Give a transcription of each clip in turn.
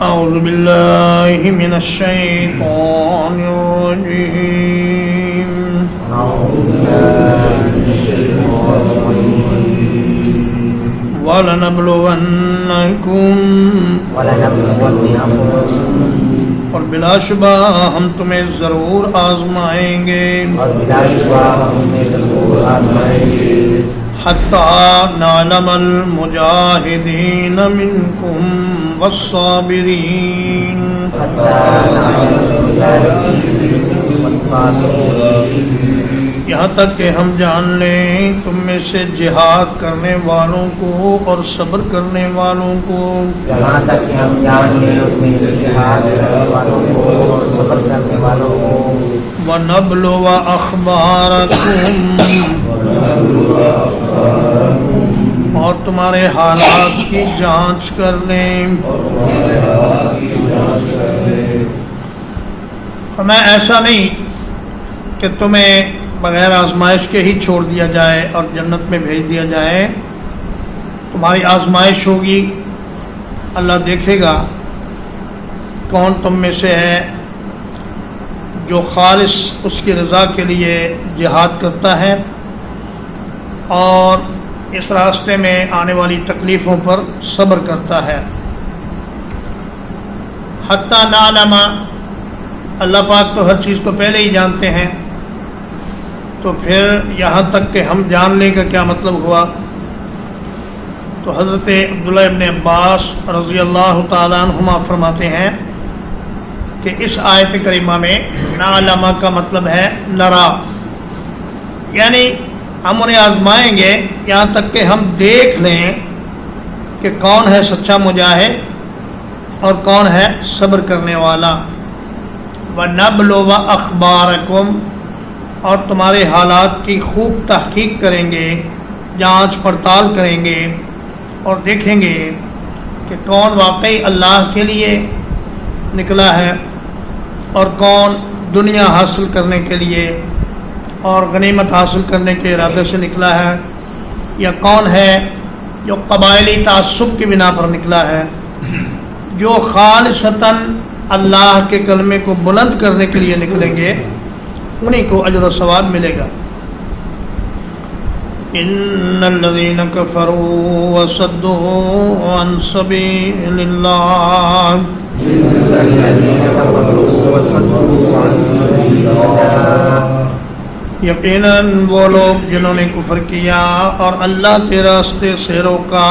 أعوذ بالله من الشيطان الرجيم وَلَنَبْلُوَنَّكُمْ اور بلا شبہ ہم تمہیں ضرور آزمائیں گے حَتَّى نَعْلَمَ الْمُجَاهِدِينَ مِنْكُمْ وَالصَّابِرِينَ یہاں تک کہ ہم جان لیں تم میں سے جہاد کرنے والوں کو اور صبر کرنے والوں کو یہاں تک کہ ہم جان لیں تم میں سے جہاد کرنے والوں کو اور صبر کرنے والوں کو وَنَبْلُوَ أَخْبَارَكُمْ اور تمہارے حالات کی جانچ کر لیں ہمیں ایسا نہیں کہ تمہیں بغیر آزمائش کے ہی چھوڑ دیا جائے اور جنت میں بھیج دیا جائے تمہاری آزمائش ہوگی اللہ دیکھے گا کون تم میں سے ہے جو خالص اس کی رضا کے لیے جہاد کرتا ہے اور اس راستے میں آنے والی تکلیفوں پر صبر کرتا ہے حتیٰ نعلم اللہ پاک تو ہر چیز کو پہلے ہی جانتے ہیں تو پھر یہاں تک کہ ہم جان لیں کا کیا مطلب ہوا تو حضرت عبداللہ ابن عباس رضی اللہ تعالیٰ عنہما فرماتے ہیں کہ اس آیت کریمہ میں نعلم کا مطلب ہے نرا یعنی ہم انہیں آزمائیں گے یہاں تک کہ ہم دیکھ لیں کہ کون ہے سچا مجاہد اور کون ہے صبر کرنے والا وَنَبْلُوَ أَخْبَارَكُمْ اور تمہارے حالات کی خوب تحقیق کریں گے جانچ پڑتال کریں گے اور دیکھیں گے کہ کون واقعی اللہ کے لیے نکلا ہے اور کون دنیا حاصل کرنے کے لیے اور غنیمت حاصل کرنے کے ارادے سے نکلا ہے یا کون ہے جو قبائلی تعصب کی بنا پر نکلا ہے جو خالصتاً اللہ کے کلمے کو بلند کرنے کے لیے نکلیں گے انہیں کو اجر و ثواب ملے گا ان الذين كفروا وصدوا عن سبيل الله یقیناً وہ لوگ جنہوں نے کفر کیا اور اللہ کے راستے سے روکا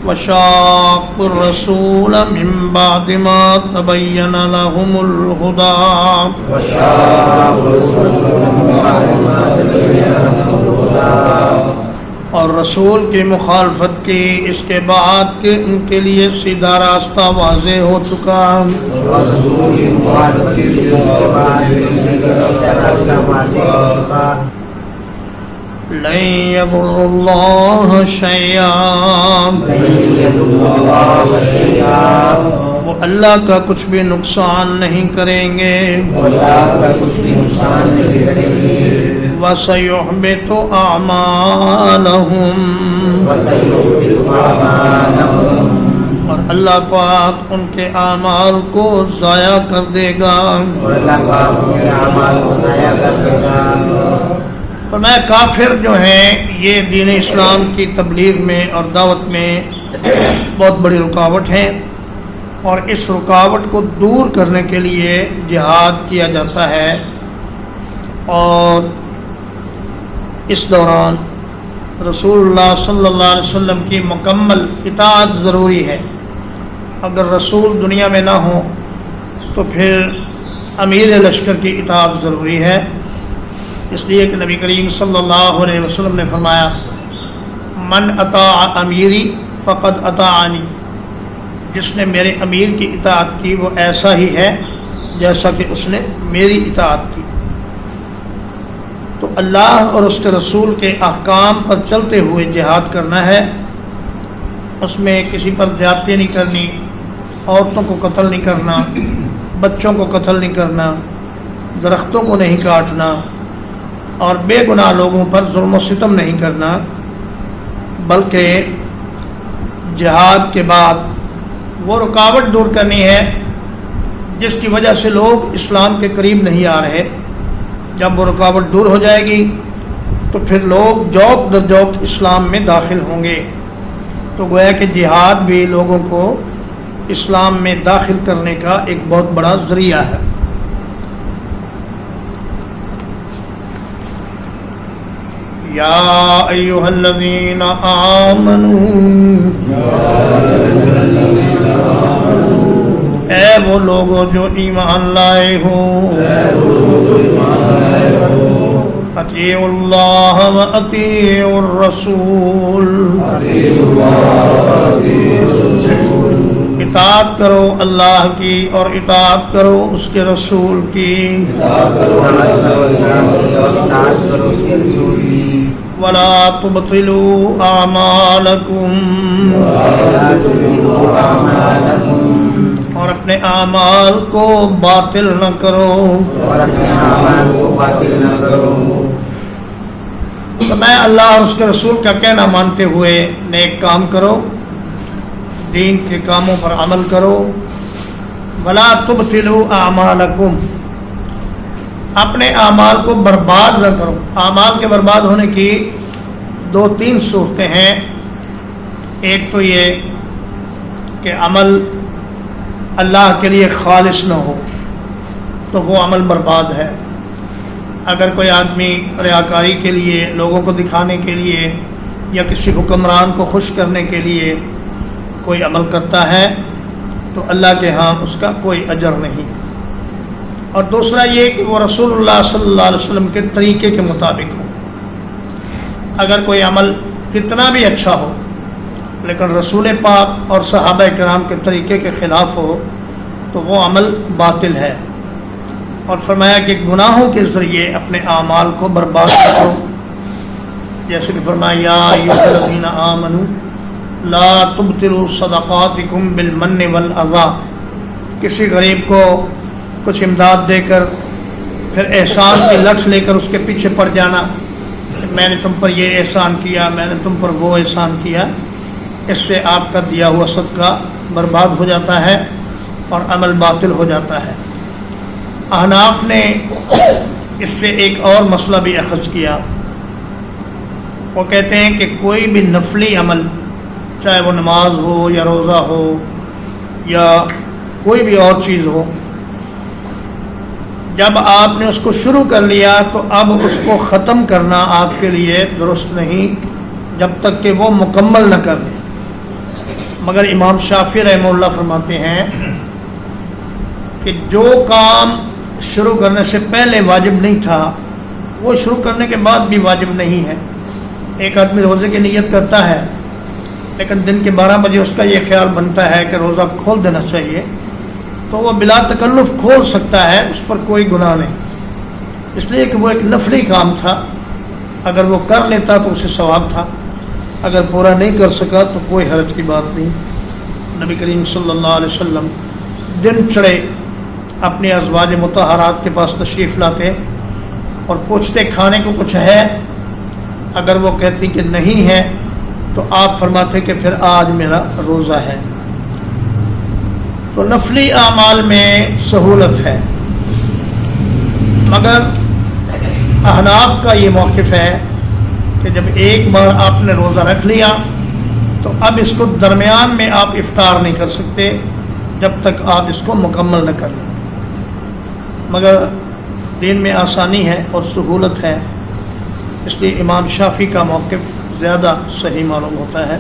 وَشَاقُّوا الرَّسُولَ مِن بَعْدِ مَا تَبَيَّنَ لَهُمُ الْهُدَى اور رسول کی مخالفت کی اس کے بعد کہ ان کے لیے سیدھا راستہ واضح ہو چکا لَن يَضُرُّوا اللَّهَ شَيْئًا وہ اللہ کا کچھ بھی نقصان نہیں کریں گے وَسَيُحْبِطُ أَعْمَالَهُمْ اور اللہ پاک ان کے اعمال کو ضائع کر دے گا فرمایا کافر جو ہیں یہ دین اسلام کی تبلیغ میں اور دعوت میں بہت بڑی رکاوٹ ہیں اور اس رکاوٹ کو دور کرنے کے لیے جہاد کیا جاتا ہے اور اس دوران رسول اللہ صلی اللہ علیہ وسلم کی مکمل اطاعت ضروری ہے اگر رسول دنیا میں نہ ہوں تو پھر امیر لشکر کی اطاعت ضروری ہے اس لیے کہ نبی کریم صلی اللہ علیہ وسلم نے فرمایا من اطاع امیری فقد اطاعنی جس نے میرے امیر کی اطاعت کی وہ ایسا ہی ہے جیسا کہ اس نے میری اطاعت کی تو اللہ اور اس کے رسول کے احکام پر چلتے ہوئے جہاد کرنا ہے اس میں کسی پر زیادتی نہیں کرنی عورتوں کو قتل نہیں کرنا بچوں کو قتل نہیں کرنا درختوں کو نہیں کاٹنا اور بے گناہ لوگوں پر ظلم و ستم نہیں کرنا بلکہ جہاد کے بعد وہ رکاوٹ دور کرنی ہے جس کی وجہ سے لوگ اسلام کے قریب نہیں آ رہے. جب وہ رکاوٹ دور ہو جائے گی تو پھر لوگ جوق در جوق اسلام میں داخل ہوں گے. تو گویا کہ جہاد بھی لوگوں کو اسلام میں داخل کرنے کا ایک بہت بڑا ذریعہ ہے. یا ایھا الذین آمنوا، اے وہ لوگوں جو ایمان لائے ہو، اطیعوا اللہ و اطیعوا الرسول، اطاعت کرو اللہ کی اور اطاعت کرو اس کے رسول کی. ولا تبطلوا اعمالکم، اور اپنے اعمال کو باطل نہ کرو. تو میں اللہ اور اس کے رسول کا کہنا مانتے ہوئے نیک کام کرو، دین کے کاموں پر عمل کرو. ولا تبطلوا اعمالکم، اپنے اعمال کو برباد نہ کرو. اعمال کے برباد ہونے کی 2-3 صورتیں ہیں. ایک تو یہ کہ عمل اللہ کے لیے خالص نہ ہو تو وہ عمل برباد ہے. اگر کوئی آدمی ریاکاری کے لیے، لوگوں کو دکھانے کے لیے یا کسی حکمران کو خوش کرنے کے لیے کوئی عمل کرتا ہے تو اللہ کے ہاں اس کا کوئی اجر نہیں. اور دوسرا یہ کہ وہ رسول اللہ صلی اللہ علیہ وسلم کے طریقے کے مطابق ہو. اگر کوئی عمل کتنا بھی اچھا ہو لیکن رسول پاک اور صحابہ کرام کے طریقے کے خلاف ہو تو وہ عمل باطل ہے. اور فرمایا کہ گناہوں کے ذریعے اپنے اعمال کو برباد کرو، جیسے کہ فرمایا یا ایھا الذین آمنوا لا تبطلوا صدقاتکم بالمن والاذی، کسی غریب کو کچھ امداد دے کر پھر احسان کی لٹھ لے کر اس کے پیچھے پڑ جانا، میں نے تم پر یہ احسان کیا، میں نے تم پر وہ احسان کیا، اس سے آپ کا دیا ہوا صدقہ برباد ہو جاتا ہے اور عمل باطل ہو جاتا ہے. احناف نے اس سے ایک اور مسئلہ بھی اخذ کیا. وہ کہتے ہیں کہ کوئی بھی نفلی عمل، چاہے وہ نماز ہو یا روزہ ہو یا کوئی بھی اور چیز ہو، جب آپ نے اس کو شروع کر لیا تو اب اس کو ختم کرنا آپ کے لیے درست نہیں جب تک کہ وہ مکمل نہ کر لیں. مگر امام شافعی رحمہ اللہ فرماتے ہیں کہ جو کام شروع کرنے سے پہلے واجب نہیں تھا وہ شروع کرنے کے بعد بھی واجب نہیں ہے. ایک آدمی روزے کی نیت کرتا ہے لیکن دن کے 12 بجے اس کا یہ خیال بنتا ہے کہ روزہ کھول دینا چاہیے تو وہ بلا تکلف کھول سکتا ہے، اس پر کوئی گناہ نہیں، اس لیے کہ وہ ایک نفلی کام تھا. اگر وہ کر لیتا تو اسے ثواب تھا، اگر پورا نہیں کر سکا تو کوئی حرج کی بات نہیں. نبی کریم صلی اللہ علیہ وسلم دن چڑھے اپنی ازواج مطہرات کے پاس تشریف لاتے اور پوچھتے کھانے کو کچھ ہے. اگر وہ کہتی کہ نہیں ہے تو آپ فرماتے کہ پھر آج میرا روزہ ہے. تو نفلی اعمال میں سہولت ہے، مگر احناف کا یہ موقف ہے کہ جب ایک بار آپ نے روزہ رکھ لیا تو اب اس کو درمیان میں آپ افطار نہیں کر سکتے جب تک آپ اس کو مکمل نہ کر لیں. مگر دین میں آسانی ہے اور سہولت ہے، اس لیے امام شافعی کا موقف زیادہ صحیح معلوم ہوتا ہے.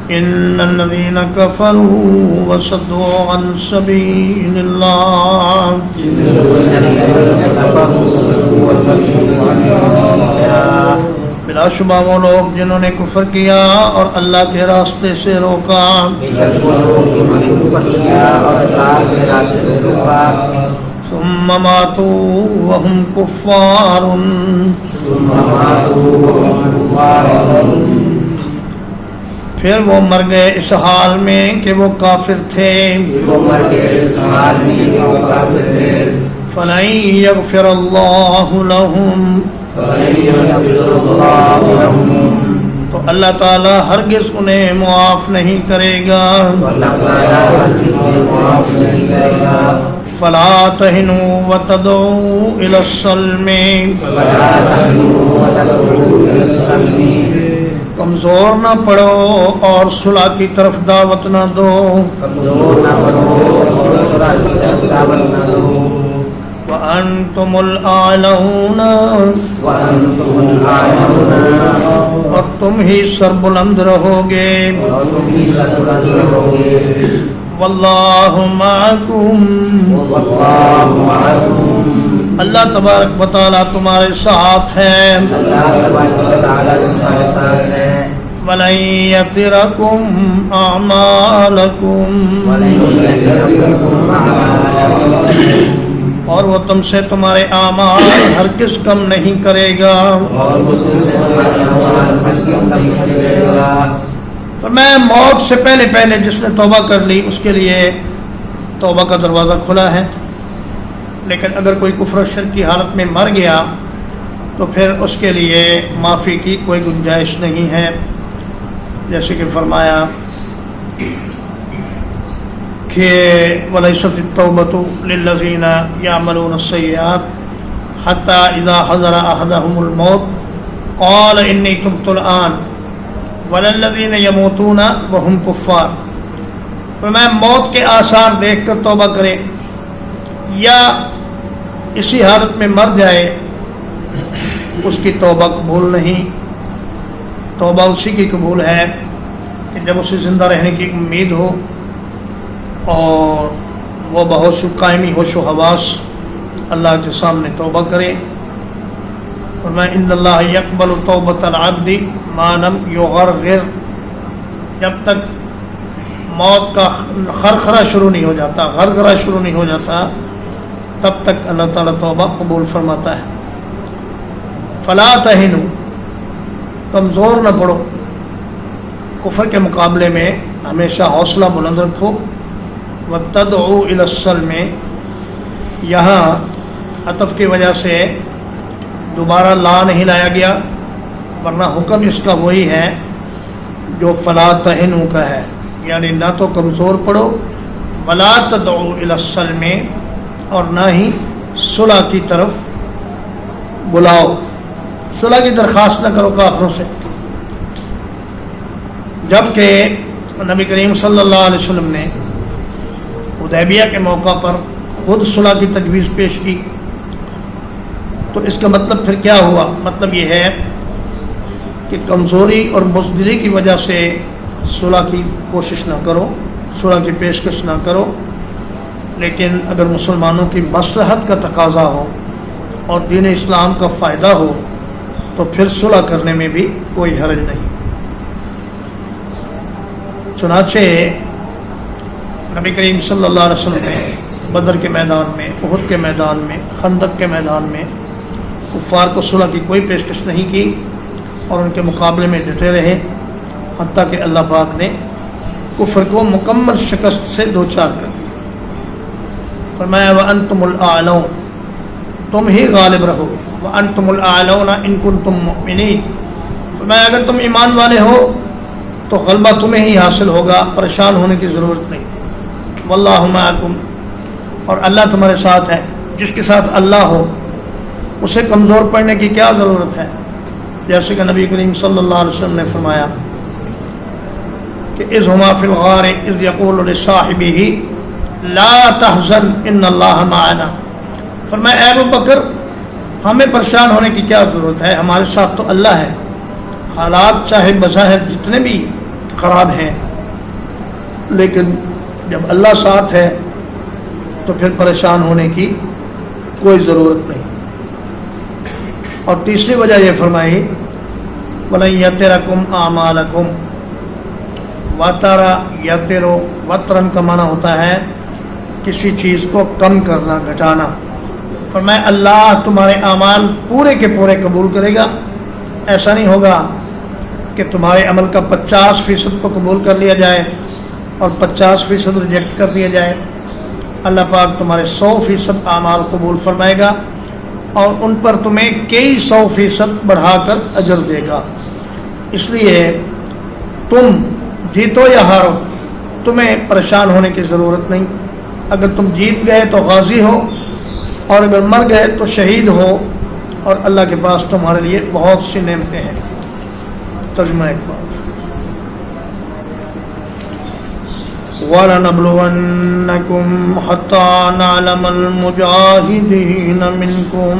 ان الذين كفروا وصدوا عن سبيل الله، بلا شبہ وہ لوگ جنہوں نے کفر کیا اور اللہ کے راستے سے روکا، ثم ماتوا وهم كفار، پھر وہ مر گئے اس حال میں کہ وہ کافر تھے. فَلَن يَغْفِرَ اللَّهُ لَهُمْ، تو اللہ تعالیٰ ہرگز انہیں معاف نہیں کرے گا. فلا تہنوا وتدعوا إلى السلم، کمزور نہ پڑو اور صلح کی طرف دعوت نہ دو. وأنتم الأعلون، اور تم ہی سربلند رہو گے. واللہ معکم، اللہ تبارک و تعالیٰ تمہارے ساتھ ہے. وَلَن يَتِرَكُمْ أَعْمَالَكُمْ، اور وہ تم سے تمہارے اعمال ہرگز کم نہیں کرے گا. فرمایا موت سے پہلے پہلے جس نے توبہ کر لی اس کے لیے توبہ کا دروازہ کھلا ہے، لیکن اگر کوئی کفر و شرک کی حالت میں مر گیا تو پھر اس کے لیے معافی کی کوئی گنجائش نہیں ہے. جیسے کہ فرمایا کہ وَلَيْسَتِ التَّوْبَةُ لِلَّذِينَ يَعْمَلُونَ السَّيِّئَاتِ حَتَّى إِذَا حَضَرَ أَحَدَهُمُ الْمَوْتُ قَالَ إِنِّي تُبْتُ الْآنَ وَلَلَّذِينَ يَمُوتُونَ وَهُمْ كُفَّارٌ. فرمایا موت کے آثار دیکھ کر توبہ کرے یا اسی حالت میں مر جائے اس کی توبہ قبول نہیں. توبہ اسی کی قبول ہے کہ جب اسے زندہ رہنے کی امید ہو اور وہ بہوش قائمی ہوش و حواس اللہ کے سامنے توبہ کرے. فرمایا ان اللہ یقبل توبۃ العبد ما لم یغرغر، جب تک موت کا خرخرہ شروع نہیں ہو جاتا، غرغرہ شروع نہیں ہو جاتا، تب تک اللہ تعالیٰ توبہ قبول فرماتا ہے. فلا تہنوا، کمزور نہ پڑو، کفر کے مقابلے میں ہمیشہ حوصلہ بلند رکھو. وتدعوا الی السلم، یہاں عطف کی وجہ سے دوبارہ لا نہیں لایا گیا، ورنہ حکم اس کا وہی ہے جو فلا تہنوا کا ہے، یعنی نہ تو کمزور پڑو، ولا تدعوا الی السلم، اور نہ ہی صلح کی طرف بلاؤ، صلح کی درخواست نہ کرو کافروں سے. جبکہ نبی کریم صلی اللہ علیہ وسلم نے حدیبیہ کے موقع پر خود صلح کی تجویز پیش کی. تو اس کا مطلب پھر کیا ہوا؟ مطلب یہ ہے کہ کمزوری اور بزدلی کی وجہ سے صلح کی کوشش نہ کرو، صلح کی پیشکش نہ کرو، لیکن اگر مسلمانوں کی مصلحت کا تقاضا ہو اور دین اسلام کا فائدہ ہو تو پھر صلح کرنے میں بھی کوئی حرج نہیں. چنانچہ نبی کریم صلی اللہ علیہ وسلم نے بدر کے میدان میں، احد کے میدان میں، خندق کے میدان میں کفار کو صلح کی کوئی پیشکش نہیں کی اور ان کے مقابلے میں ڈٹے رہے، حتیٰ کہ اللہ پاک نے کفر کو مکمل شکست سے دوچار کر دیا. فرمایا وَأَنْتُمُ الْأَعْلَوْنَ، تم ہی غالب رہو گے. وَأَنْتُمُ الْأَعْلَوْنَ إِن كُنتُم مُؤْمِنِينَ، فرمایا اگر تم ایمان والے ہو تو غلبہ تمہیں ہی حاصل ہوگا، پریشان ہونے کی ضرورت نہیں. واللہ معکم، اور اللہ تمہارے ساتھ ہے. جس کے ساتھ اللہ ہو اسے کمزور پڑنے کی کیا ضرورت ہے؟ جیسے کہ نبی کریم صلی اللہ علیہ وسلم نے فرمایا کہ اذ ہما فی الغار اذ یقول لصاحبہ لا تحزن ان اللہ معنا. فرمایا اے ابوبکر ہمیں پریشان ہونے کی کیا ضرورت ہے، ہمارے ساتھ تو اللہ ہے. حالات چاہے بظاہر جتنے بھی خراب ہیں، لیکن جب اللہ ساتھ ہے تو پھر پریشان ہونے کی کوئی ضرورت نہیں. اور تیسری وجہ یہ فرمائی وَلَن يَتِرَكُمْ أَعْمَالَكُمْ. وَتَرَ يَتِرُ، وَتْرًا کا معنی ہوتا ہے کسی چیز کو کم کرنا، گھٹانا. فرمایا اللہ تمہارے اعمال پورے کے پورے قبول کرے گا. ایسا نہیں ہوگا کہ تمہارے عمل کا 50% کو قبول کر لیا جائے اور 50% ریجیکٹ کر دیا جائے. اللہ پاک تمہارے 100% اعمال قبول فرمائے گا اور ان پر تمہیں کئی 100% بڑھا کر اجر دے گا. اس لیے تم جیتو یا ہارو تمہیں پریشان ہونے کی ضرورت نہیں. اگر تم جیت گئے تو غازی ہو اور اگر مر گئے تو شہید ہو اور اللہ کے پاس تمہارے لیے بہت سی نعمتیں ہیں. ترجمہ ایک بار وَلَنَبْلُوَنَّكُمْ حَتَّى نَعْلَمَ الْمُجَاهِدِينَ مِنْكُمْ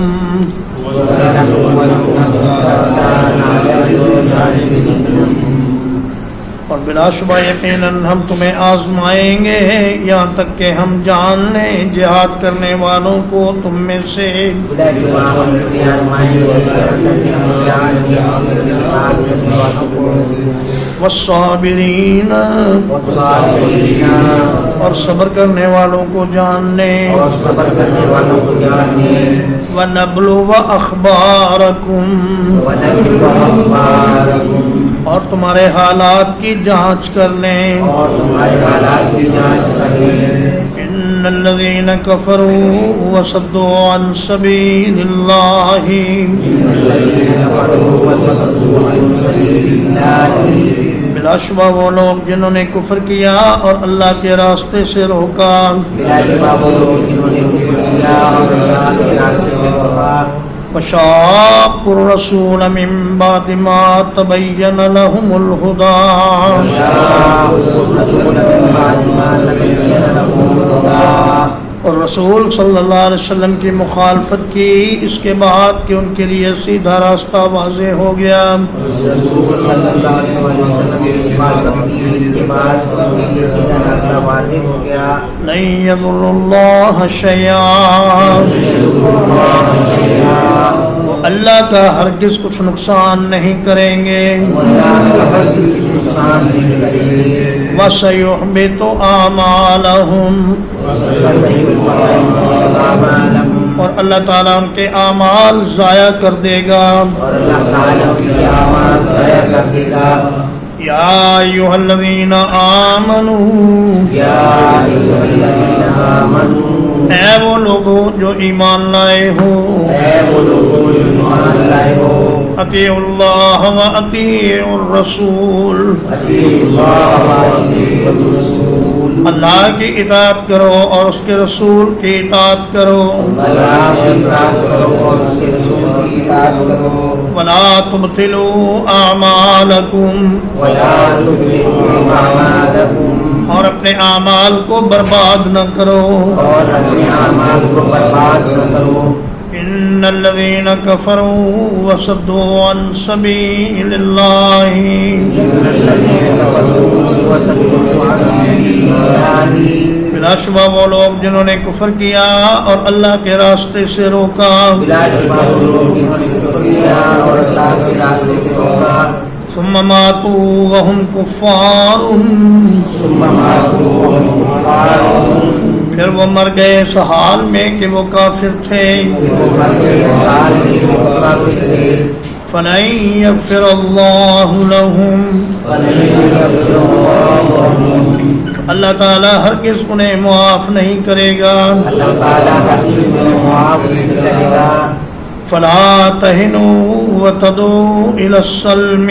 اور بلا شبہ یقیناً ہم تمہیں آزمائیں گے یہاں تک کہ ہم جان لیں جہاد کرنے والوں کو تم میں سے. والصابرین اور صبر کرنے والوں کو جان لیں. وَنَبْلُوَ أَخْبَارَكُمْ اور تمہارے حالات کی جانچ کر لیں. ان الذين كفروا وصدوا عن سبيل الله بلا شبہ وہ لوگ جنہوں نے کفر کیا اور اللہ کے راستے سے روکا. وشاقوا الرسول من بعد ما تبين لهم الهدى اور رسول صلی اللہ علیہ وسلم کی مخالفت کی اس کے بعد کہ ان کے لیے سیدھا راستہ واضح ہو گیا. لن يضر الله شيئا اللہ کا ہرگز کچھ نقصان نہیں کریں گے. وَسَيُحْبِطُ أَعْمَالَهُمْ اور اللہ تعالیٰ ان کے اعمال ضائع کر دے گا. یا ایھا الذین آمنوا اے وہ لوگوں جو ایمان لائے ہو اطیعوا اللہ و اطیعوا الرسول اللہ کی اطاعت کرو اور اس کے رسول کی اطاعت کرو. ولا تبطلوا اعمالکم اور اپنے اعمال کو برباد نہ کرو. ان الذين كفروا وصدوا عن سبيل الله بلا شبہ وہ لوگ جنہوں نے کفر کیا اور اللہ کے راستے سے روکا. ثم ماتوا وهم كفار پھر وہ مر گئے اس حال میں کہ وہ کافر تھے. فَلَن يَغْفِرَ اللَّهُ لَهُمْ اللہ تعالیٰ ہرگز انہیں معاف نہیں کرے گا. فَلَا تَهِنُوا وَتَدْعُوا إِلَى السَّلْمِ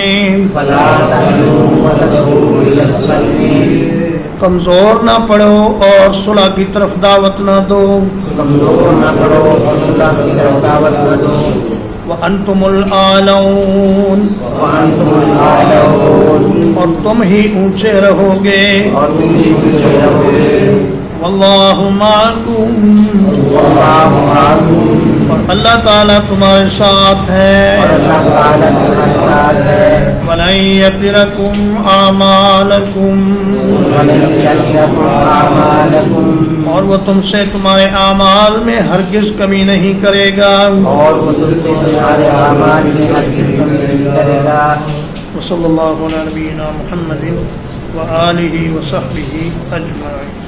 کمزور نہ پڑو اور صلح کی طرف دعوت نہ دو. وَأَنْتُمُ الْأَعْلَوْنَ اور تم ہی اونچے رہو گے. وَاللَّهُ مَعَكُمْ اور اللہ تعالیٰ تمہارے ساتھ ہے. وَلَن يَتِرَكُمْ أَعْمَالَكُمْ اور وہ تم سے تمہارے اعمال میں ہرگز کمی نہیں کرے گا. وصلی اللہ علی نبینا محمد وآلہ وصحبہ اجمعین.